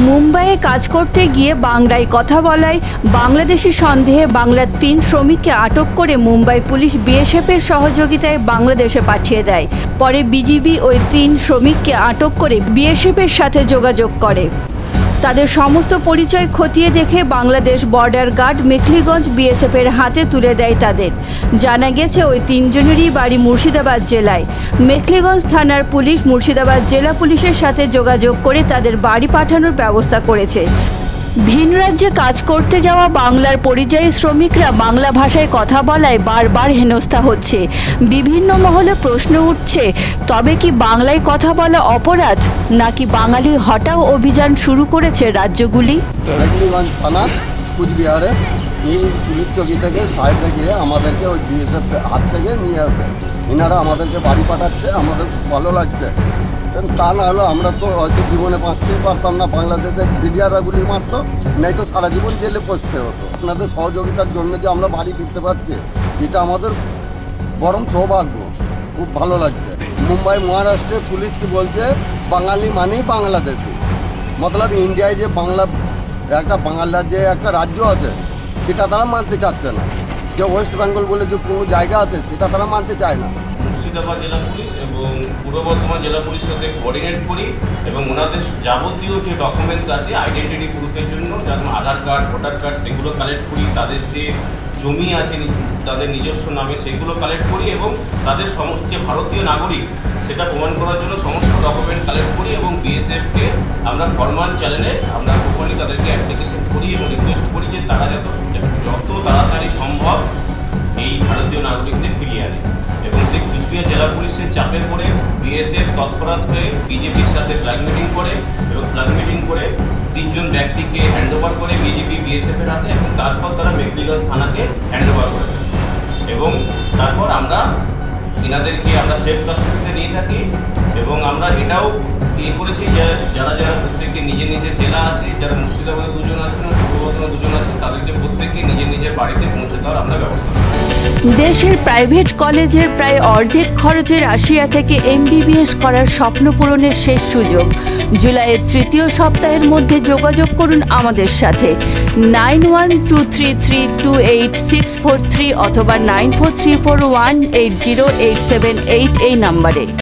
মুম্বাইয়ে কাজ করতে গিয়ে বাংলায় কথা বলায় বাংলাদেশি সন্দেহে বাংলার ৩ শ্রমিককে আটক করে মুম্বাই পুলিশ বিএসএফের সহযোগিতায় বাংলাদেশে পাঠিয়ে দেয়। পরে বিজিবি ওই ৩ শ্রমিককে আটক করে বিএসএফের সাথে যোগাযোগ করে। তাদের সমস্ত পরিচয় খতিয়ে দেখে বাংলাদেশ বর্ডার গার্ড মেখলিগঞ্জ বিএসএফের হাতে তুলে দেয় তাদের। জানা গেছে ওই ৩ জনেরই বাড়ি মুর্শিদাবাদ জেলায়। মেখলিগঞ্জ থানার পুলিশ মুর্শিদাবাদ জেলা পুলিশের সাথে যোগাযোগ করে তাদের বাড়ি পাঠানোর ব্যবস্থা করেছে। ভিন রাজ্যে কাজ করতে যাওয়া বাংলার পরিযায়ী শ্রমিকরা বাংলা ভাষায় কথা বলায় বারবার হেনস্থা হচ্ছে। বিভিন্ন মহলে প্রশ্ন উঠছে, তবে কি বাংলায় কথা বলা অপরাধ, নাকি বাঙালি হটাও অভিযান শুরু করেছে রাজ্যগুলি? মেখলিগঞ্জ থানা কুচবিহারে এই পুলিশ চৌকি থেকে সাইডে গিয়ে আমাদেরকে ওই বিএসএফ হাত থেকে নিয়ে আসে। এনারা আমাদেরকে বাড়ি পাঠাচ্ছে, আমাদের ভালো লাগছে। তা না হলো আমরা তো হয়তো জীবনে বাঁচতেই পারতাম না, বাংলাদেশের মিডিয়ারা গুলি মারতো, নাই তো সারা জীবন জেলে পচতে হতো। আপনাদের সহযোগিতার জন্য যে আমরা বাড়ি ফিরতে পারছি, এটা আমাদের বরং সৌভাগ্য, খুব ভালো লাগছে। মুম্বাই মহারাষ্ট্রের পুলিশ কি বলছে, বাঙালি মানেই বাংলাদেশি, মতলব ইন্ডিয়ায় যে বাংলার যে একটা রাজ্য আছে সেটা তারা মানতে চাচ্ছে না। যে ওয়েস্ট বেঙ্গল বলে যে কোনো জায়গা আছে সেটা তারা মানতে চায় না। মুর্শিদাবাদ জেলা পুলিশ এবং পূর্ব বর্ধমান জেলা পুলিশের সাথে কোঅর্ডিনেট করি এবং ওনাদের যাবতীয় যে ডকুমেন্টস আছে আইডেন্টিটি প্রুফের জন্য, যেমন আধার কার্ড, ভোটার কার্ড, সেগুলো কালেক্ট করি। তাদের যে জমি আছে তাদের নিজস্ব নামে সেগুলো কালেক্ট করি এবং তাদের সমস্ত যে ভারতীয় নাগরিক সেটা প্রমাণ করার জন্য সমস্ত ডকুমেন্ট কালেক্ট করি এবং বিএসএফকে আমরা ফরমাল চ্যানেলে আমরা প্রপারলি তাদেরকে অ্যাপ্লিকেশন করি এবং রিকোয়েস্ট করি যে তারা যত তাড়াতাড়ি সম্ভব এই ভারতীয় নাগরিকদের ফিরিয়ে আনে। এবং সেই কুচবিহার জেলা পুলিশের চাপে পড়ে বিএসএফ তৎপরতা হয়ে বিজেপির সাথে ফ্ল্যাগ মিটিং করে এবং ফ্ল্যাগ মিটিং করে ৩ জন ব্যক্তিকে হ্যান্ডওভার করে বিজেপি বিএসএফের হাতে এবং তারপর তারা মেখলিগঞ্জ থানাকে হ্যান্ডওভার করে এবং তারপর আমরা এনাদেরকে আমরা সেফ কাস্টডিতে নিয়ে থাকি। এবং আমরা এটাও করেছি যে যারা প্রত্যেকে নিজের নিজের জেলা আছে, যারা মুর্শিদাবাদে 2 জন আছেন, পূর্ব বর্ধমানে 2 জন আছেন, তাদেরকে প্রত্যেককে নিজের নিজের বাড়িতে পৌঁছে দেওয়ার আমরা ব্যবস্থা করি। দেশের প্রাইভেট কলেজের প্রায় অর্ধেক খরচে রাশিয়া থেকে MBBS করার স্বপ্ন পূরণের শেষ সুযোগ। জুলাইয়ের 3য় সপ্তাহের মধ্যে যোগাযোগ করুন আমাদের সাথে 9123328643 অথবা 9434180878 এই নাম্বারে।